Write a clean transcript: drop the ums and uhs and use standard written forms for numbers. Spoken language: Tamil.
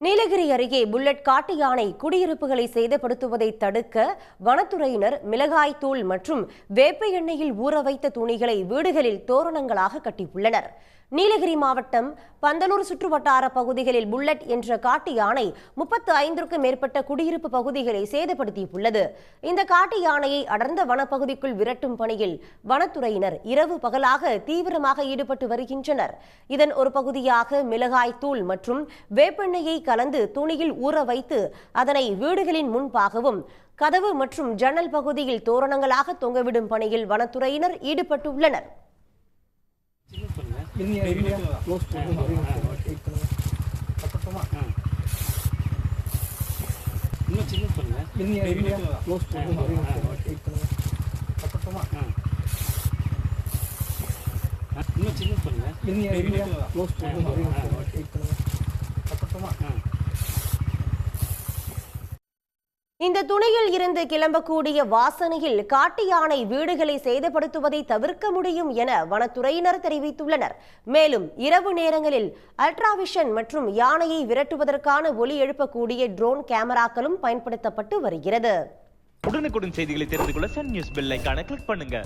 நீலகிரி அருகே புல்லட் காட்டு யானை குடியிருப்புகளை சேதப்படுத்துவதை தடுக்க வனத்துறையினர் மிளகாய் தூள் மற்றும் வேப்ப எண்ணெயில் ஊற வைத்த துணிகளை வீடுகளில் தோரணங்களாக கட்டியுள்ளனர். நீலகிரி மாவட்டம் பந்தலூர் சுற்றுவட்டார பகுதிகளில் புல்லட் என்ற காட்டு யானை 35க்கும் மேற்பட்ட குடியிருப்பு பகுதிகளை சேதப்படுத்தியுள்ளது. இந்த காட்டு யானையை அடர்ந்த வனப்பகுதிக்குள் விரட்டும் பணியில் வனத்துறையினர் இரவு பகலாக தீவிரமாக ஈடுபட்டு வருகின்றனர். இதன் ஒரு பகுதியாக மிளகாய் தூள் மற்றும் வேப்பெண்ணெயை கலந்து துணியில் ஊற வைத்து அதனை வீடுகளின் முன்பாகவும் கதவு மற்றும் ஜன்னல் பகுதியில் தோரணங்களாக தொங்கவிடும் பணியில் வனத்துறையினர் ஈடுபட்டுள்ளனர். இந்த துணியில் இருந்து கிளம்பக்கூடிய வாசனையில் காட்டு யானை வீடுகளை சேதப்படுத்துவதை தவிர்க்க முடியும் என வனத்துறையினர் தெரிவித்துள்ளனர். மேலும் இரவு நேரங்களில் அல்ட்ராவிஷன் மற்றும் யானையை விரட்டுவதற்கான ஒலி எழுப்பக்கூடிய ட்ரோன் கேமராக்களும் பயன்படுத்தப்பட்டு வருகிறது. உடனுக்குடன் செய்திகளை தெரிந்து கொள்ள சன் நியூஸ் பெல் ஐகானை கிளிக் பண்ணுங்க.